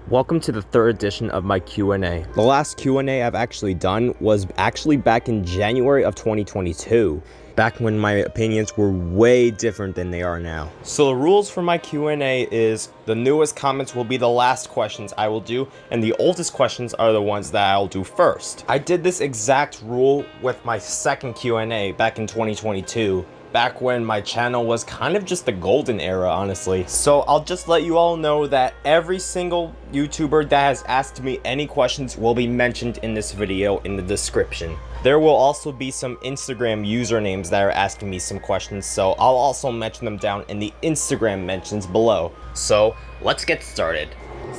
Welcome to the third edition of my Q&A. The last Q&A I've actually done was actually back in January of 2022, back when my opinions were way different than they are now. So the rules for my Q&A is the newest comments will be the last questions I will do, and the oldest questions are the ones that I'll do first. I did this exact rule with my second Q&A back in 2022. Back when my channel was kind of just the golden era, honestly. So I'll just let you all know that every single YouTuber that has asked me any questions will be mentioned in this video in the description. There will also be some Instagram usernames that are asking me some questions, so I'll also mention them down in the Instagram mentions below. So let's get started.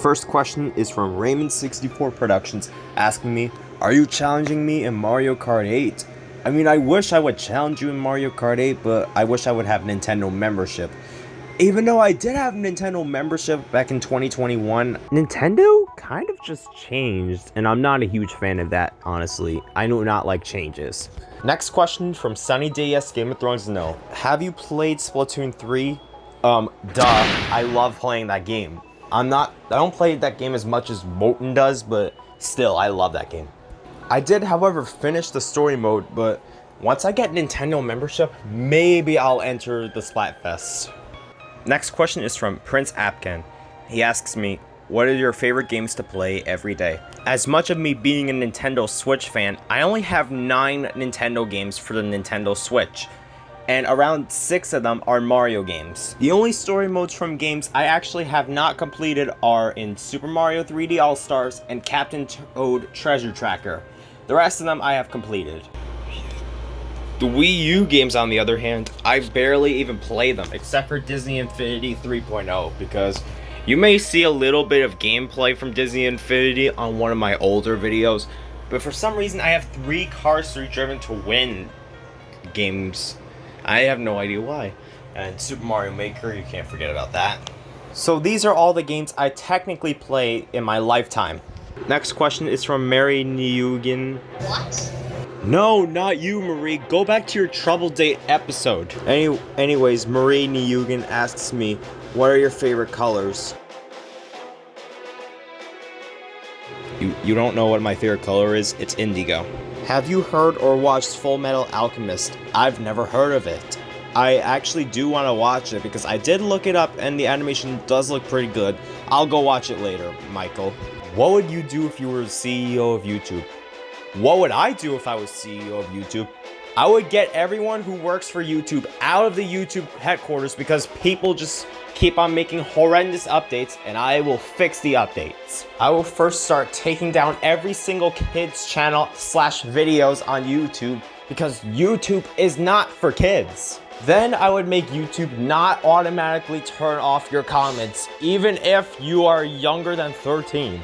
First question is from Raymond64 Productions asking me, are you challenging me in Mario Kart 8? I mean, I wish I would challenge you in Mario Kart 8, but I wish I would have Nintendo membership. Even though I did have Nintendo membership back in 2021, Nintendo kind of just changed, and I'm not a huge fan of that, honestly. I do not like changes. Next question from Sunny DS Game of Thrones No. Have you played Splatoon 3? Duh. I love playing that game. I don't play that game as much as Moten does, but still, I love that game. I did, however, finish the story mode, but once I get Nintendo membership, maybe I'll enter the Splatfest. Next question is from Prince Apken. He asks me, what are your favorite games to play every day? As much of me being a Nintendo Switch fan, I only have 9 Nintendo games for the Nintendo Switch, and around 6 of them are Mario games. The only story modes from games I actually have not completed are in Super Mario 3D All-Stars and Captain Toad Treasure Tracker. The rest of them I have completed. The Wii U games, on the other hand, I barely even play them, except for Disney Infinity 3.0, because you may see a little bit of gameplay from Disney Infinity on one of my older videos, but for some reason I have 3 Cars 3 Driven to Win games. I have no idea why. And Super Mario Maker, you can't forget about that. So these are all the games I technically play in my lifetime. Next question is from Mary Niugan. What? No, not you, Marie. Go back to your Trouble Date episode. Anyways, Marie Niugan asks me, what are your favorite colors? You don't know what my favorite color is? It's indigo. Have you heard or watched Full Metal Alchemist? I've never heard of it. I actually do want to watch it because I did look it up and the animation does look pretty good. I'll go watch it later, Michael. What would you do if you were CEO of YouTube? What would I do if I was CEO of YouTube? I would get everyone who works for YouTube out of the YouTube headquarters because people just keep on making horrendous updates, and I will fix the updates. I will first start taking down every single kids channel / videos on YouTube because YouTube is not for kids. Then I would make YouTube not automatically turn off your comments, even if you are younger than 13.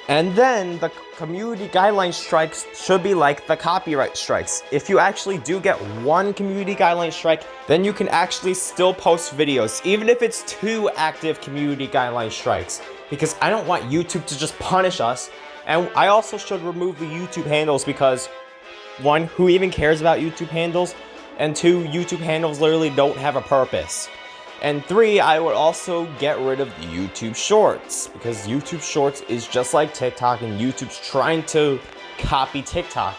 And then the community guideline strikes should be like the copyright strikes. If you actually do get 1 community guideline strike, then you can actually still post videos, even if it's 2 active community guideline strikes. Because I don't want YouTube to just punish us. And I also should remove the YouTube handles because 1, who even cares about YouTube handles? And 2, YouTube handles literally don't have a purpose. And 3, I would also get rid of YouTube Shorts, because YouTube Shorts is just like TikTok, and YouTube's trying to copy TikTok,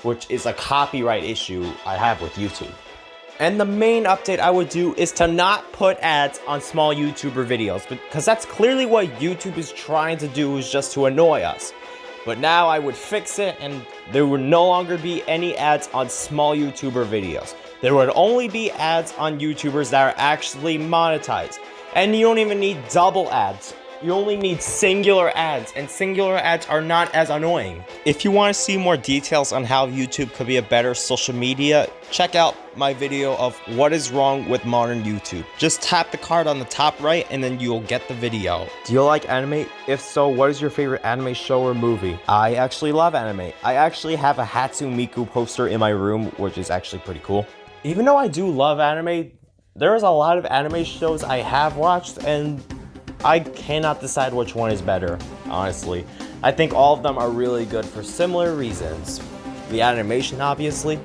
which is a copyright issue I have with YouTube. And the main update I would do is to not put ads on small YouTuber videos, because that's clearly what YouTube is trying to do, is just to annoy us. But now I would fix it, and there would no longer be any ads on small YouTuber videos. There would only be ads on YouTubers that are actually monetized. And you don't even need double ads. You only need singular ads, and singular ads are not as annoying. If you want to see more details on how YouTube could be a better social media, check out my video of what is wrong with modern YouTube. Just tap the card on the top right and then you'll get the video. Do you like anime? If so, what is your favorite anime show or movie? I actually love anime. I actually have a Hatsune Miku poster in my room, which is actually pretty cool. Even though I do love anime, there's a lot of anime shows I have watched and I cannot decide which one is better, honestly. I think all of them are really good for similar reasons. The animation, obviously,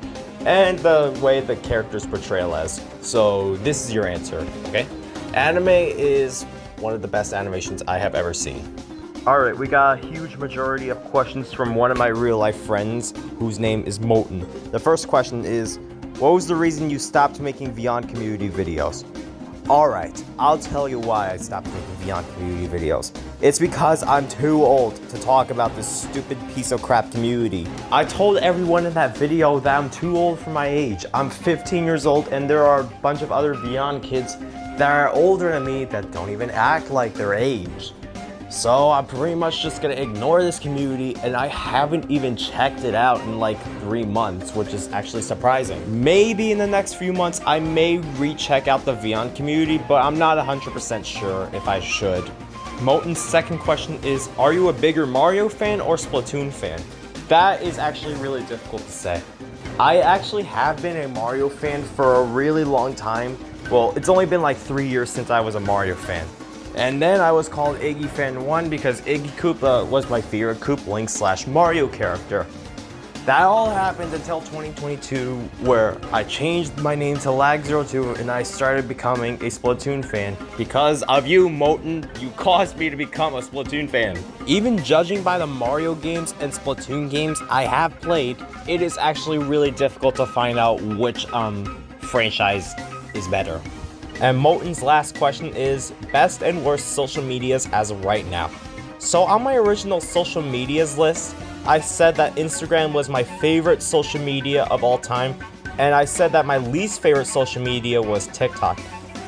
and the way the characters portray Les. So this is your answer, okay? Anime is one of the best animations I have ever seen. Alright, we got a huge majority of questions from one of my real life friends, whose name is Moten. The first question is, what was the reason you stopped making Beyond Community videos? Alright, I'll tell you why I stopped making Beyond Community videos. It's because I'm too old to talk about this stupid piece of crap community. I told everyone in that video that I'm too old for my age. I'm 15 years old and there are a bunch of other Beyond kids that are older than me that don't even act like their age. So I'm pretty much just gonna ignore this community, and I haven't even checked it out in like 3 months, which is actually surprising. Maybe in the next few months I may recheck out the Beyond community, but I'm not 100% sure if I should. Moten's second question is, are you a bigger Mario fan or Splatoon fan? That is actually really difficult to say. I actually have been a Mario fan for a really long time. Well, it's only been like 3 years since I was a Mario fan. And then I was called Iggy Fan 1 because Iggy Koopa was my favorite Koopalink/Mario character. That all happened until 2022, where I changed my name to Lag02 and I started becoming a Splatoon fan. Because of you, Moten, you caused me to become a Splatoon fan. Even judging by the Mario games and Splatoon games I have played, it is actually really difficult to find out which franchise is better. And Moten's last question is, best and worst social medias as of right now. So on my original social medias list, I said that Instagram was my favorite social media of all time, and I said that my least favorite social media was TikTok.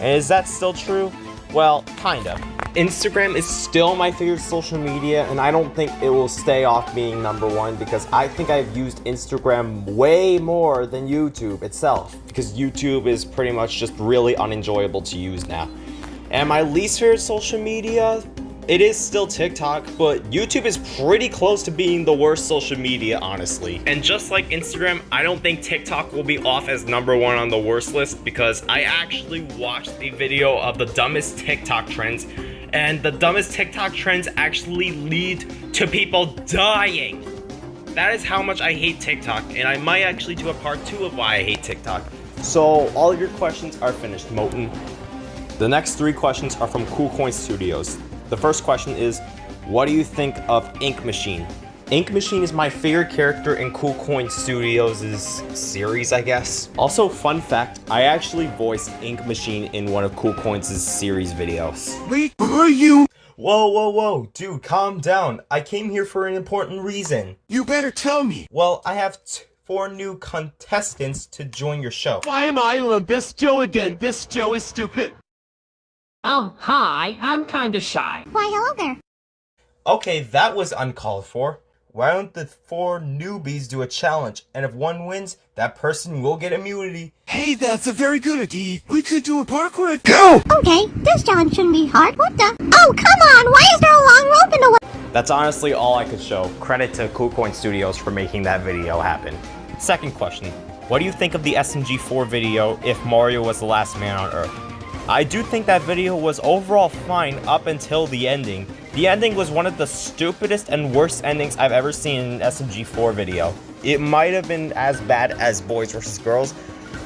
And is that still true? Well, kind of. Instagram is still my favorite social media, and I don't think it will stay off being number one because I think I've used Instagram way more than YouTube itself, because YouTube is pretty much just really unenjoyable to use now. And my least favorite social media, it is still TikTok, but YouTube is pretty close to being the worst social media, honestly. And just like Instagram, I don't think TikTok will be off as number one on the worst list because I actually watched a video of the dumbest TikTok trends, and the dumbest TikTok trends actually lead to people dying. That is how much I hate TikTok, and I might actually do a part 2 of why I hate TikTok. So all of your questions are finished, Moten. The next 3 questions are from Cool Coin Studios. The first question is, what do you think of Ink Machine? Ink Machine is my favorite character in Cool Coin Studios' series, I guess. Also, fun fact, I actually voiced Ink Machine in one of Cool Coins' series videos. Wait, who are you? Whoa, dude, calm down. I came here for an important reason. You better tell me. Well, I have 4 new contestants to join your show. Why am I the best Joe again? This Joe is stupid. Oh, hi, I'm kinda shy. Why, hello there. Okay, that was uncalled for. Why don't the 4 newbies do a challenge, and if one wins, that person will get immunity. Hey, that's a very good idea. We could do a parkour. Go! Okay, this challenge shouldn't be hard. What the? Oh, come on! Why is there a long rope in the way? That's honestly all I could show. Credit to Cool Coin Studios for making that video happen. Second question. What do you think of the SMG4 video, If Mario Was the Last Man on Earth? I do think that video was overall fine up until the ending. The ending was one of the stupidest and worst endings I've ever seen in an SMG4 video. It might have been as bad as Boys vs. Girls,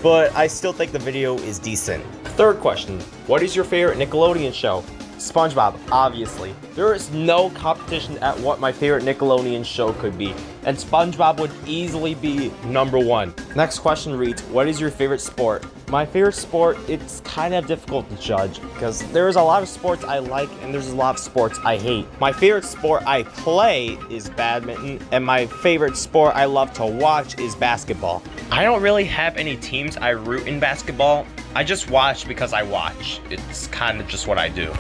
but I still think the video is decent. Third question, what is your favorite Nickelodeon show? SpongeBob, obviously. There is no competition at what my favorite Nickelodeon show could be, and SpongeBob would easily be number 1. Next question reads, what is your favorite sport? My favorite sport, it's kind of difficult to judge, because there's a lot of sports I like and there's a lot of sports I hate. My favorite sport I play is badminton, and my favorite sport I love to watch is basketball. I don't really have any teams I root in basketball. I just watch because I watch. It's kind of just what I do.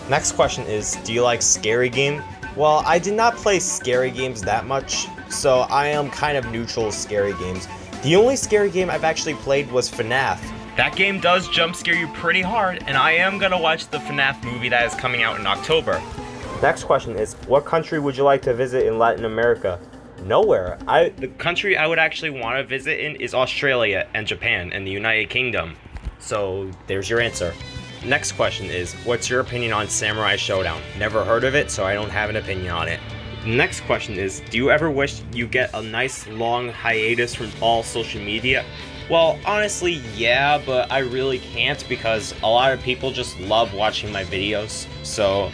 Next question is, do you like scary game? Well, I did not play scary games that much, so I am kind of neutral to scary games. The only scary game I've actually played was FNAF. That game does jump scare you pretty hard, and I am gonna watch the FNAF movie that is coming out in October. Next question is, what country would you like to visit in Latin America? Nowhere. The country I would actually want to visit in is Australia and Japan and the United Kingdom. So there's your answer. Next question is, what's your opinion on Samurai Showdown? Never heard of it, so I don't have an opinion on it. Next question is, do you ever wish you get a nice long hiatus from all social media? Well, honestly, yeah, but I really can't because a lot of people just love watching my videos. So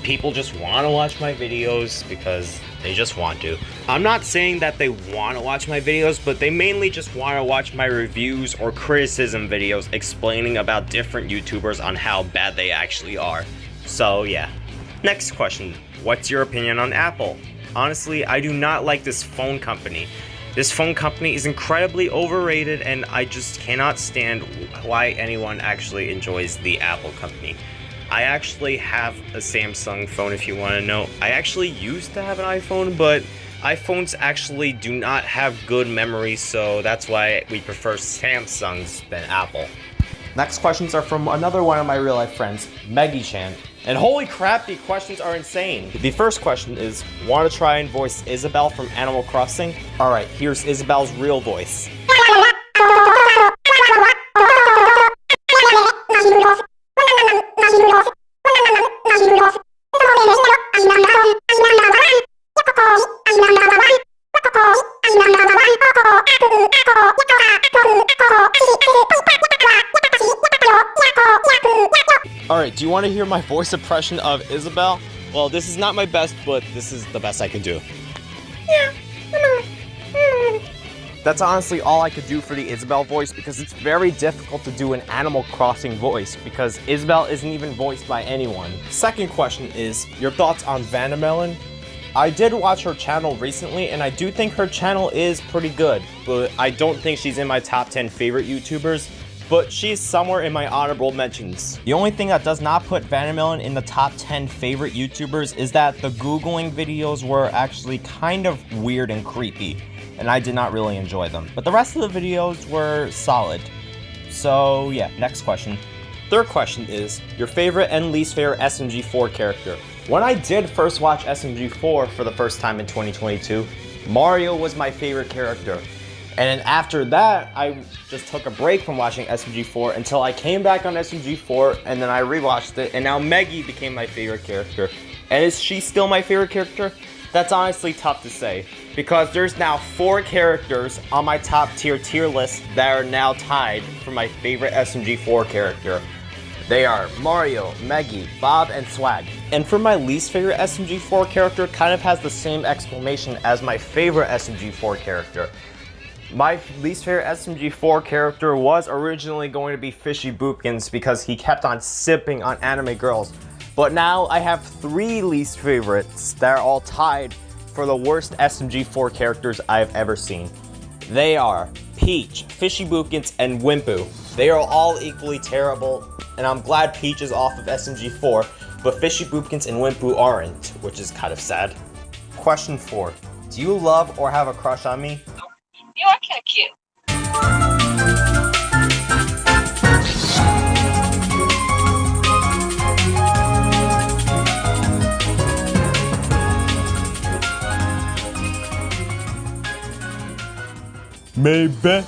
people just want to watch my videos because they just want to. I'm not saying that they want to watch my videos, but they mainly just want to watch my reviews or criticism videos explaining about different YouTubers on how bad they actually are. So yeah. Next question. What's your opinion on Apple? Honestly, I do not like this phone company. This phone company is incredibly overrated, and I just cannot stand why anyone actually enjoys the Apple company. I actually have a Samsung phone, if you want to know. I actually used to have an iPhone, but iPhones actually do not have good memory, so that's why we prefer Samsungs than Apple. Next questions are from another one of my real life friends, Meggy Chan. And holy crap, the questions are insane. The first question is, want to try and voice Isabelle from Animal Crossing? Alright, here's Isabelle's real voice. Alright, do you want to hear my voice impression of Isabelle? Well, this is not my best, but this is the best I can do. That's honestly all I could do for the Isabelle voice because it's very difficult to do an Animal Crossing voice because Isabelle isn't even voiced by anyone. Second question is, your thoughts on Vandamelon? I did watch her channel recently and I do think her channel is pretty good, but I don't think she's in my top 10 favorite YouTubers. But she's somewhere in my honorable mentions. The only thing that does not put Vandamelon in the top 10 favorite YouTubers is that the Googling videos were actually kind of weird and creepy, and I did not really enjoy them. But the rest of the videos were solid. So yeah, next question. Third question is, your favorite and least favorite SMG4 character? When I did first watch SMG4 for the first time in 2022, Mario was my favorite character. And then after that, I just took a break from watching SMG4 until I came back on SMG4 and then I rewatched it, and now Meggy became my favorite character. And is she still my favorite character? That's honestly tough to say, because there's now 4 characters on my top tier list that are now tied for my favorite SMG4 character. They are Mario, Meggy, Bob, and Swag. And for my least favorite SMG4 character, kind of has the same explanation as my favorite SMG4 character. My least favorite SMG4 character was originally going to be Fishy Boopkins because he kept on sipping on anime girls. But now I have 3 least favorites that are all tied for the worst SMG4 characters I've ever seen. They are Peach, Fishy Boopkins, and Wimpu. They are all equally terrible, and I'm glad Peach is off of SMG4, but Fishy Boopkins and Wimpu aren't, which is kind of sad. Question 4. Do you love or have a crush on me? You are kind of cute. Maybe.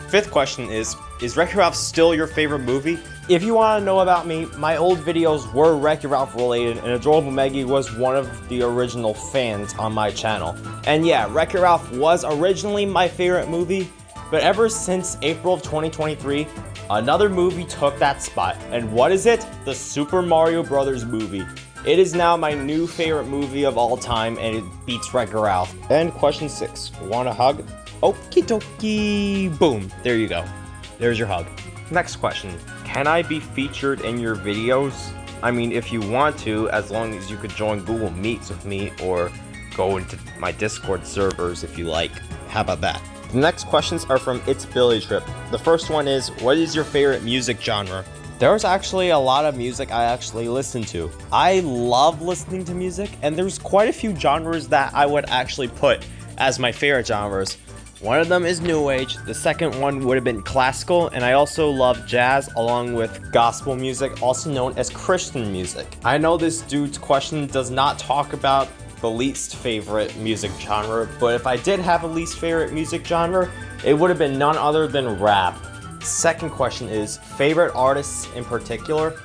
Fifth question is Wreck-It Ralph still your favorite movie? If you want to know about me, my old videos were Wreck-It Ralph related, and Adorable Meggy was one of the original fans on my channel. And yeah, Wreck-It Ralph was originally my favorite movie, but ever since April of 2023, another movie took that spot. And what is it? The Super Mario Bros. Movie. It is now my new favorite movie of all time, and it beats Wreck-It Ralph. And question 6, want a hug? Okie dokie, boom, there you go. There's your hug. Next question, can I be featured in your videos? I mean, if you want to, as long as you could join Google Meets with me or go into my Discord servers if you like. How about that? The next questions are from It's Billy Trip. The first one is, what is your favorite music genre? There's actually a lot of music I actually listen to. I love listening to music, and there's quite a few genres that I would actually put as my favorite genres. One of them is New Age, the second one would have been classical, and I also love jazz along with gospel music, also known as Christian music. I know this dude's question does not talk about the least favorite music genre, but if I did have a least favorite music genre, it would have been none other than rap. Second question is, favorite artists in particular?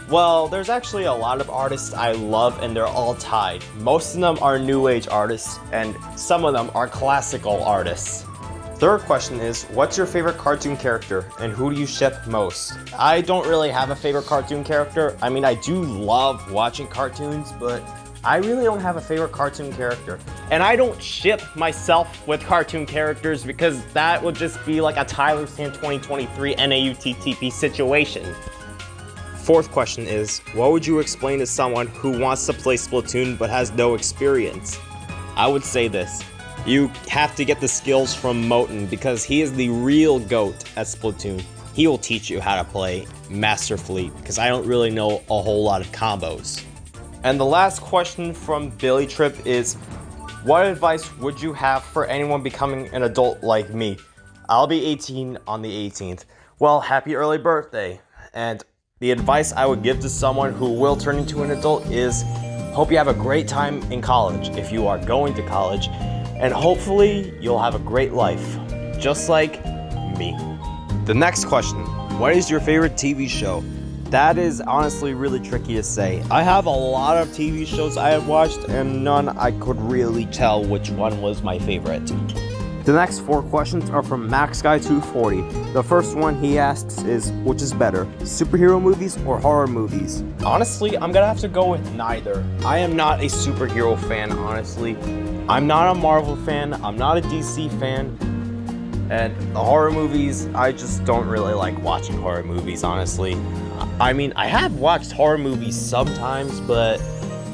Well, there's actually a lot of artists I love and they're all tied. Most of them are New Age artists and some of them are classical artists. Third question is, what's your favorite cartoon character and who do you ship most? I don't really have a favorite cartoon character. I mean, I do love watching cartoons, but I really don't have a favorite cartoon character. And I don't ship myself with cartoon characters because that would just be like a Tyler Sand 2023 NAUTTP situation. Fourth question is, what would you explain to someone who wants to play Splatoon but has no experience? I would say this. You have to get the skills from Moten because he is the real GOAT at Splatoon. He will teach you how to play masterfully because I don't really know a whole lot of combos. And the last question from Billy Trip is, what advice would you have for anyone becoming an adult like me? I'll be 18 on the 18th. Well, happy early birthday. And the advice I would give to someone who will turn into an adult is, hope you have a great time in college if you are going to college. And hopefully you'll have a great life, just like me. The next question, what is your favorite TV show? That is honestly really tricky to say. I have a lot of TV shows I have watched and none I could really tell which one was my favorite. The next 4 questions are from MaxGuy240. The first one he asks is, which is better, superhero movies or horror movies? Honestly, I'm gonna have to go with neither. I am not a superhero fan, honestly. I'm not a Marvel fan, I'm not a DC fan, and the horror movies, I just don't really like watching horror movies, honestly. I mean, I have watched horror movies sometimes, but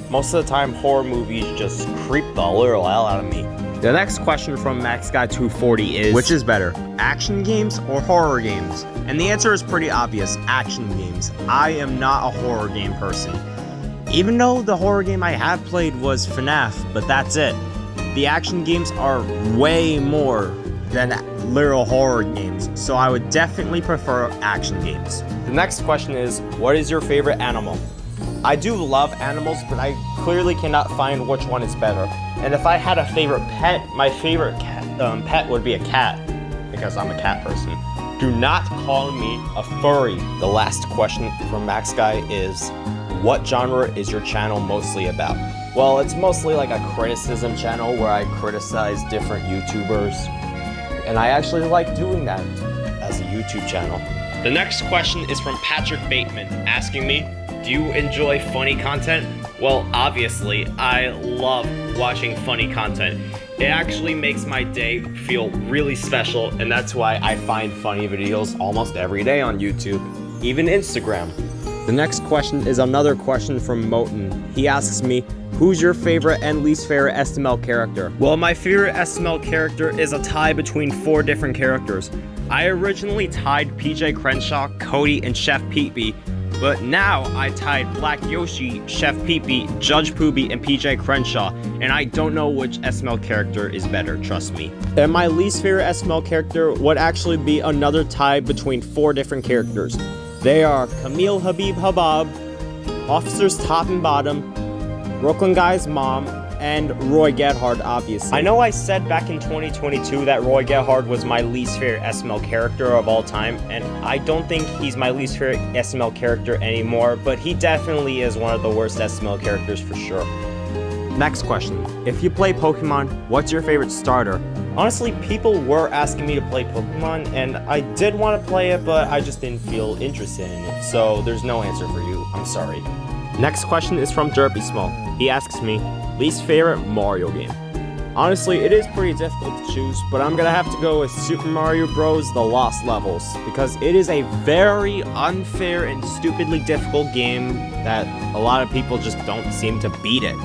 most of the time horror movies just creep the literal hell out of me. The next question from MaxGuy240 is, which is better, action games or horror games? And the answer is pretty obvious, action games. I am not a horror game person. Even though the horror game I have played was FNAF, but that's it. The action games are way more than literal horror games, so I would definitely prefer action games. The next question is, what is your favorite animal? I do love animals, but I clearly cannot find which one is better. And if I had a favorite pet, my favorite pet would be a cat, because I'm a cat person. Do not call me a furry. The last question from Max Guy is, what genre is your channel mostly about? Well, it's mostly like a criticism channel where I criticize different YouTubers, and I actually like doing that as a YouTube channel. The next question is from Patrick Bateman, asking me, do you enjoy funny content? Well, obviously, I love watching funny content. It actually makes my day feel really special, and that's why I find funny videos almost every day on YouTube, even Instagram. The next question is another question from Moten. He asks me, who's your favorite and least favorite SML character? Well, my favorite SML character is a tie between 4 different characters. I originally tied PJ Crenshaw, Cody, and Chef Peepee, but now I tied Black Yoshi, Chef Peepee, Judge Poobie, and PJ Crenshaw, and I don't know which SML character is better, trust me. And my least favorite SML character would actually be another tie between 4 different characters. They are Camille Habib Habab, Officers Top and Bottom, Brooklyn Guy's mom, and Roy Gethard, obviously. I know I said back in 2022 that Roy Gethard was my least favorite SML character of all time, and I don't think he's my least favorite SML character anymore, but he definitely is one of the worst SML characters for sure. Next question. If you play Pokemon, what's your favorite starter? Honestly, people were asking me to play Pokemon, and I did want to play it, but I just didn't feel interested in it, so there's no answer for you. I'm sorry. Next question is from Derpy Small. He asks me, least favorite Mario game? Honestly, it is pretty difficult to choose, but I'm gonna have to go with Super Mario Bros. The Lost Levels, because it is a very unfair and stupidly difficult game that a lot of people just don't seem to beat it,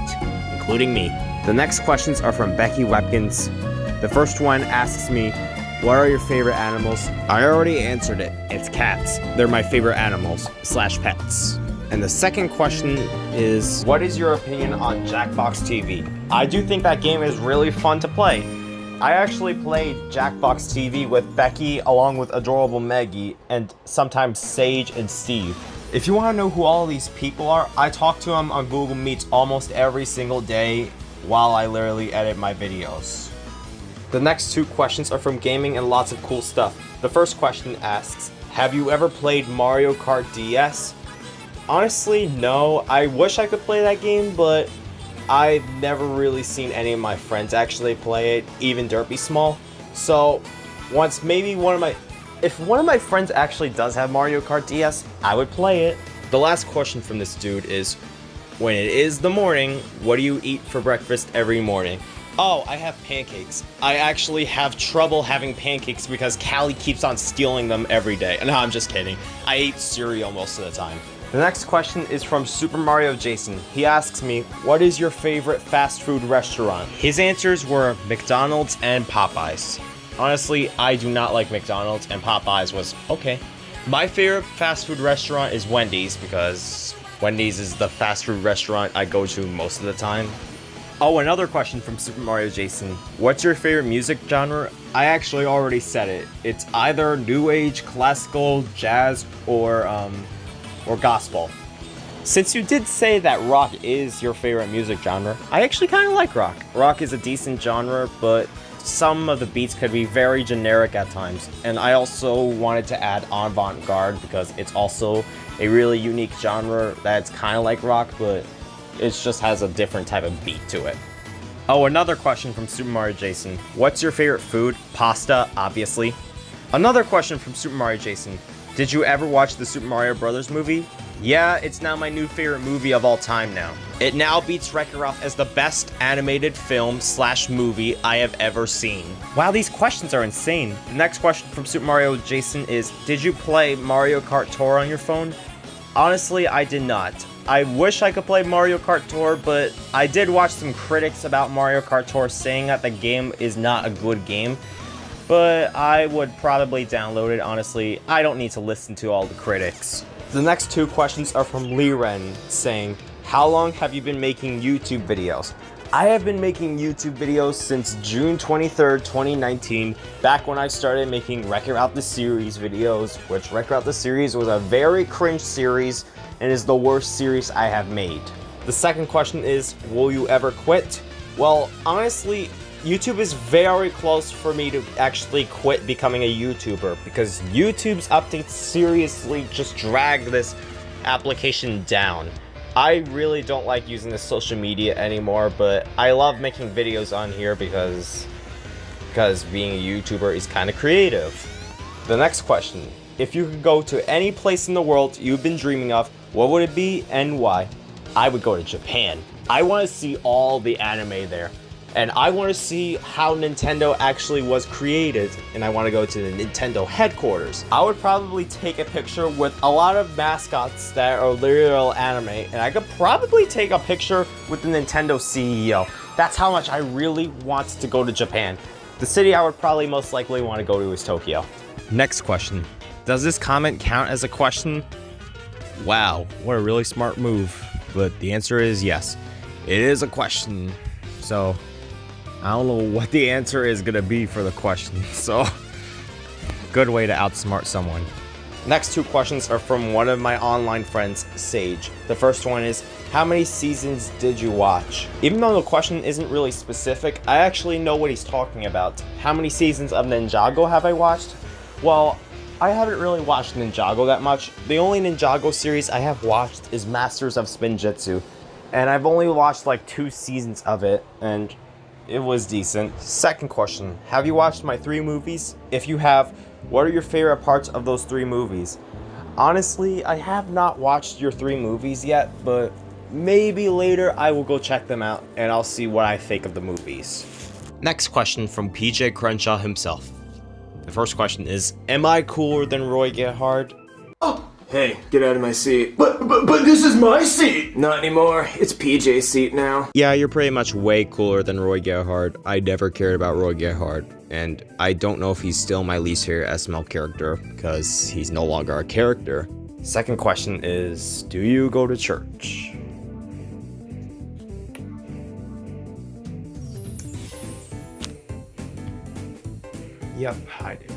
including me. The next questions are from Becky Webkins. The first one asks me, what are your favorite animals? I already answered it. It's cats. They're my favorite animals / pets. And the second question is, what is your opinion on Jackbox TV? I do think that game is really fun to play. I actually played Jackbox TV with Becky along with Adorable Maggie and sometimes Sage and Steve. If you want to know who all of these people are, I talk to them on Google Meets almost every single day while I literally edit my videos. The next 2 questions are from gaming and lots of cool stuff. The first question asks, have you ever played Mario Kart DS? Honestly, no. I wish I could play that game, but I've never really seen any of my friends actually play it, even Derpy Small. So once maybe if one of my friends actually does have Mario Kart DS, I would play it. The last question from this dude is, when it is the morning, what do you eat for breakfast every morning? Oh, I have pancakes. I actually have trouble having pancakes because Callie keeps on stealing them every day. No, I'm just kidding. I eat cereal most of the time. The next question is from Super Mario Jason. He asks me, what is your favorite fast food restaurant? His answers were McDonald's and Popeyes. Honestly, I do not like McDonald's, and Popeyes was okay. My favorite fast food restaurant is Wendy's because Wendy's is the fast food restaurant I go to most of the time. Oh, another question from Super Mario Jason. What's your favorite music genre? I actually already said it. It's either new age, classical, jazz, or gospel. Since you did say that rock is your favorite music genre, I actually kind of like rock. Rock is a decent genre, but some of the beats could be very generic at times. And I also wanted to add avant-garde because it's also a really unique genre that's kind of like rock, but it just has a different type of beat to it. Oh, another question from Super Mario Jason. What's your favorite food? Pasta, obviously. Another question from Super Mario Jason. Did you ever watch the Super Mario Brothers movie? Yeah, it's now my new favorite movie of all time now. It now beats Wreck-It Ralph as the best animated film/movie I have ever seen. Wow, these questions are insane. The next question from Super Mario Jason is, did you play Mario Kart Tour on your phone? Honestly, I did not. I wish I could play Mario Kart Tour, but I did watch some critics about Mario Kart Tour saying that the game is not a good game. But I would probably download it, honestly. I don't need to listen to all the critics. The next two questions are from Lee Ren, saying, how long have you been making YouTube videos? I have been making YouTube videos since June 23rd, 2019, back when I started making Wreck-It Ralph the Series videos, which Wreck-It Ralph the Series was a very cringe series and is the worst series I have made. The second question is, will you ever quit? Well, honestly, YouTube is very close for me to actually quit becoming a YouTuber because YouTube's updates seriously just drag this application down. I really don't like using this social media anymore, but I love making videos on here because being a YouTuber is kind of creative. The next question, if you could go to any place in the world you've been dreaming of, what would it be and why? I would go to Japan. I want to see all the anime there. And I want to see how Nintendo actually was created, and I want to go to the Nintendo headquarters. I would probably take a picture with a lot of mascots that are literal anime, and I could probably take a picture with the Nintendo CEO. That's how much I really want to go to Japan. The city I would probably most likely want to go to is Tokyo. Next question. Does this comment count as a question? Wow, what a really smart move. But the answer is yes. It is a question. So I don't know what the answer is gonna be for the question, so good way to outsmart someone. Next two questions are from one of my online friends, Sage. The first one is, how many seasons did you watch? Even though the question isn't really specific, I actually know what he's talking about. How many seasons of Ninjago have I watched? Well, I haven't really watched Ninjago that much. The only Ninjago series I have watched is Masters of Spinjitzu, and I've only watched like 2 seasons of it, and it was decent. Second question, have you watched my 3 movies? If you have, what are your favorite parts of those 3 movies? Honestly, I have not watched your 3 movies yet, but maybe later I will go check them out and I'll see what I think of the movies. Next question from PJ Crenshaw himself. The first question is, am I cooler than Roy Gethard? Oh, hey, get out of my seat. But this is my seat! Not anymore. It's PJ's seat now. Yeah, you're pretty much way cooler than Roy Gethard. I never cared about Roy Gethard, and I don't know if he's still my least favorite SML character, because he's no longer a character. Second question is, do you go to church? Yep, I do.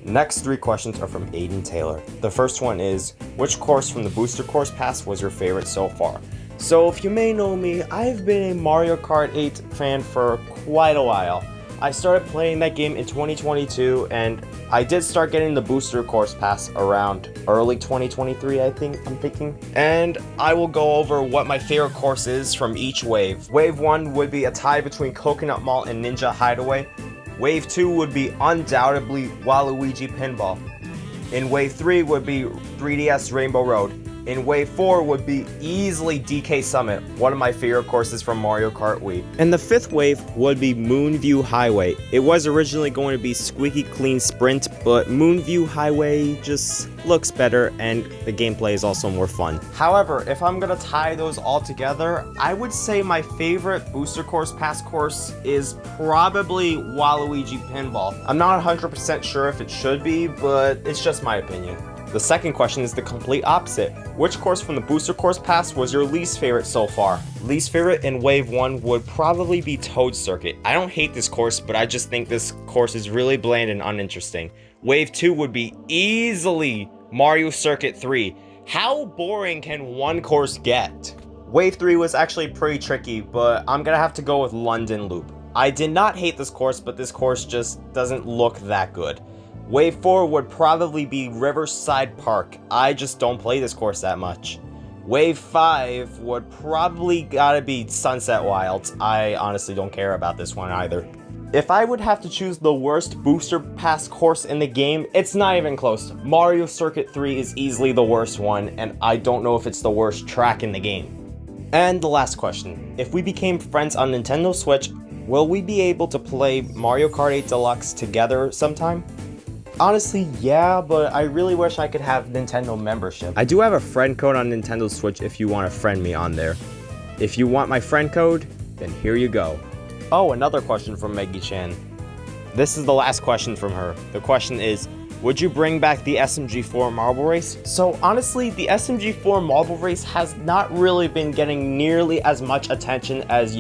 Next 3 questions are from Aiden Taylor. The first one is, which course from the Booster Course Pass was your favorite so far? So if you may know me, I've been a Mario Kart 8 fan for quite a while. I started playing that game in 2022, and I did start getting the Booster Course Pass around early 2023, I'm thinking. And I will go over what my favorite course is from each wave. Wave 1 would be a tie between Coconut Mall and Ninja Hideaway. Wave 2 would be undoubtedly Waluigi Pinball. In Wave 3 would be 3DS Rainbow Road. In Wave 4 would be easily DK Summit, one of my favorite courses from Mario Kart Wii. And the 5th wave would be Moonview Highway. It was originally going to be Squeaky Clean Sprint, but Moonview Highway just looks better and the gameplay is also more fun. However, if I'm gonna tie those all together, I would say my favorite Booster Course Pass course is probably Waluigi Pinball. I'm not 100% sure if it should be, but it's just my opinion. The second question is the complete opposite. Which course from the Booster Course Pass was your least favorite so far? Least favorite in Wave 1 would probably be Toad Circuit. I don't hate this course, but I just think this course is really bland and uninteresting. Wave 2 would be easily Mario Circuit 3. How boring can one course get? Wave 3 was actually pretty tricky, but I'm gonna have to go with London Loop. I did not hate this course, but this course just doesn't look that good. Wave 4 would probably be Riverside Park. I just don't play this course that much. Wave 5 would probably gotta be Sunset Wilds. I honestly don't care about this one either. If I would have to choose the worst Booster Pass course in the game, it's not even close. Mario Circuit 3 is easily the worst one, and I don't know if it's the worst track in the game. And the last question. If we became friends on Nintendo Switch, will we be able to play Mario Kart 8 Deluxe together sometime? Honestly, yeah, but I really wish I could have Nintendo membership. I do have a friend code on Nintendo Switch if you want to friend me on there. If you want my friend code, then here you go. Oh, another question from Maggie Chan. This is the last question from her. The question is, would you bring back the SMG4 Marble Race? So honestly, the SMG4 Marble Race has not really been getting nearly as much attention as,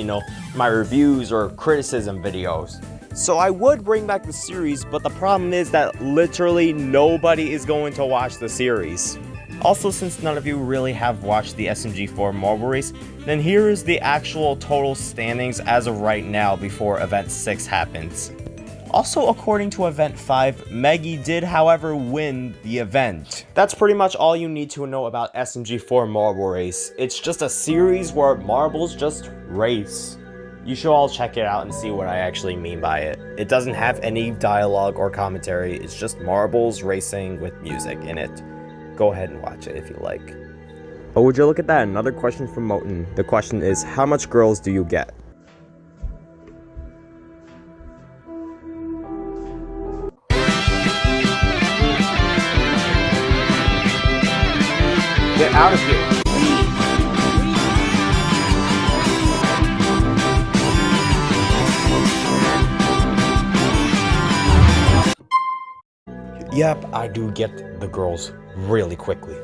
my reviews or criticism videos. So I would bring back the series, but the problem is that literally nobody is going to watch the series. Also, since none of you really have watched the SMG4 Marble Race, then here is the actual total standings as of right now before Event 6 happens. Also, according to Event 5, Maggie did, however, win the event. That's pretty much all you need to know about SMG4 Marble Race. It's just a series where marbles just race. You should all check it out and see what I actually mean by it. It doesn't have any dialogue or commentary, it's just marbles racing with music in it. Go ahead and watch it if you like. Oh, would you look at that? Another question from Moten. The question is, how much girls do you get? Get out of here! Yep, I do get the girls really quickly.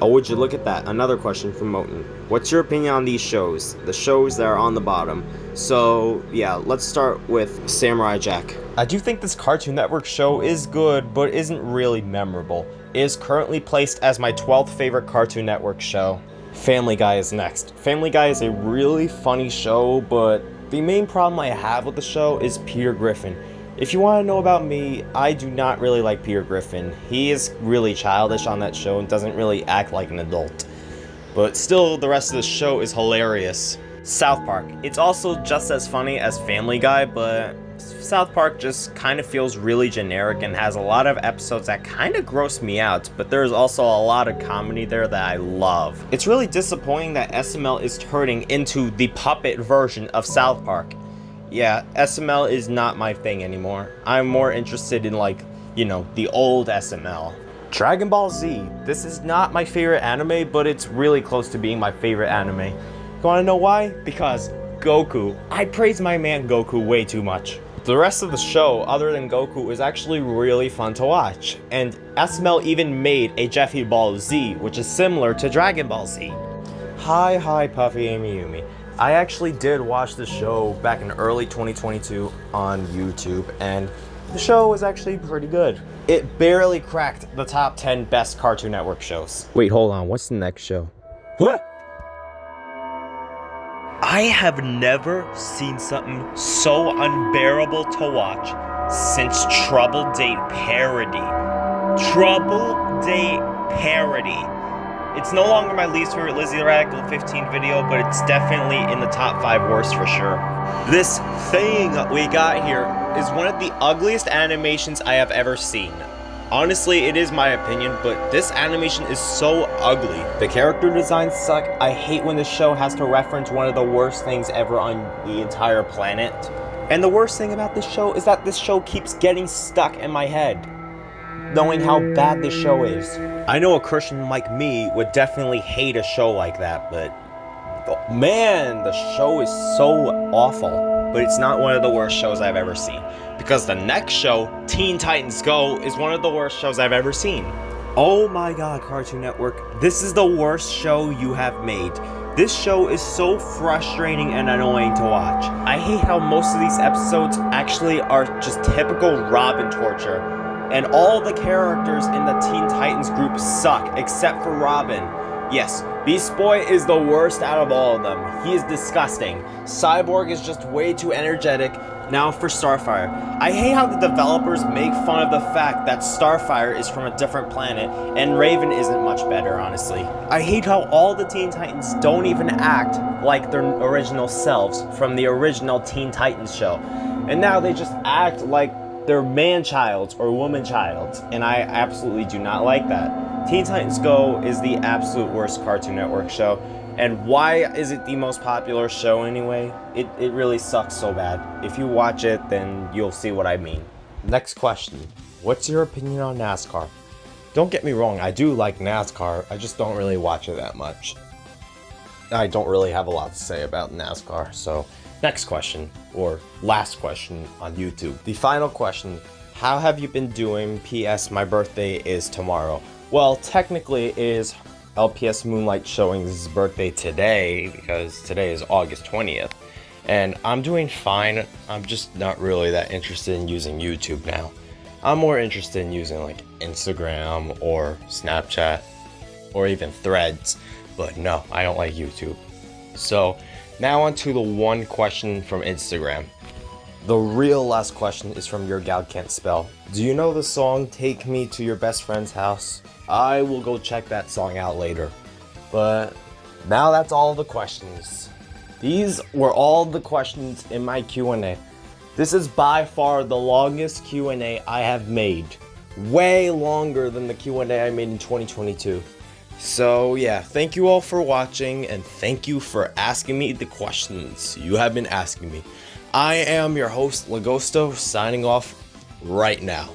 Oh, would you look at that? Another question from Moten. What's your opinion on these shows? The shows that are on the bottom. So, yeah, let's start with Samurai Jack. I do think this Cartoon Network show is good, but isn't really memorable. It is currently placed as my 12th favorite Cartoon Network show. Family Guy is next. Family Guy is a really funny show, but the main problem I have with the show is Peter Griffin. If you want to know about me, I do not really like Peter Griffin. He is really childish on that show and doesn't really act like an adult. But still, the rest of the show is hilarious. South Park. It's also just as funny as Family Guy, but South Park just kind of feels really generic and has a lot of episodes that kind of gross me out, but there's also a lot of comedy there that I love. It's really disappointing that SML is turning into the puppet version of South Park. Yeah, SML is not my thing anymore. I'm more interested in the old SML. Dragon Ball Z. This is not my favorite anime, but it's really close to being my favorite anime. You wanna know why? Because Goku. I praise my man Goku way too much. The rest of the show, other than Goku, is actually really fun to watch. And SML even made a Jeffy Ball Z, which is similar to Dragon Ball Z. Hi, Puffy Amy Yumi. I actually did watch the show back in early 2022 on YouTube, and the show was actually pretty good. It barely cracked the top 10 best Cartoon Network shows. Wait, hold on, what's the next show? What? I have never seen something so unbearable to watch since Trouble Date Parody. Trouble Date Parody. It's no longer my least favorite Lizzie the Radical 15 video, but it's definitely in the top 5 worst for sure. This thing we got here is one of the ugliest animations I have ever seen. Honestly, it is my opinion, but this animation is so ugly. The character designs suck. I hate when the show has to reference one of the worst things ever on the entire planet. And the worst thing about this show is that this show keeps getting stuck in my head, knowing how bad this show is. I know a Christian like me would definitely hate a show like that, but man, the show is so awful. But it's not one of the worst shows I've ever seen. Because the next show, Teen Titans Go, is one of the worst shows I've ever seen. Oh my god, Cartoon Network, this is the worst show you have made. This show is so frustrating and annoying to watch. I hate how most of these episodes actually are just typical Robin torture. And all the characters in the Teen Titans group suck, except for Robin. Yes, Beast Boy is the worst out of all of them. He is disgusting. Cyborg is just way too energetic. Now for Starfire. I hate how the developers make fun of the fact that Starfire is from a different planet and Raven isn't much better, honestly. I hate how all the Teen Titans don't even act like their original selves from the original Teen Titans show. And now they just act like they're man-childs or woman-childs, and I absolutely do not like that. Teen Titans Go is the absolute worst Cartoon Network show, and why is it the most popular show anyway? It really sucks so bad. If you watch it, then you'll see what I mean. Next question. What's your opinion on NASCAR? Don't get me wrong, I do like NASCAR, I just don't really watch it that much. I don't really have a lot to say about NASCAR, so next question, or last question on YouTube. The final question, how have you been doing? P.S. My birthday is tomorrow. Well, technically it is LPS Moonlight Showing's birthday today, because today is August 20th. And I'm doing fine, I'm just not really that interested in using YouTube now. I'm more interested in using like Instagram or Snapchat or even Threads, but no, I don't like YouTube. So now on to the one question from Instagram. The real last question is from Your Gal Can't Spell. Do you know the song Take Me to Your Best Friend's House? I will go check that song out later. But now that's all the questions. These were all the questions in my Q&A. This is by far the longest Q&A I have made. Way longer than the Q&A I made in 2022. So yeah, thank you all for watching, and thank you for asking me the questions you have been asking me. I am your host, Lagosto, signing off right now.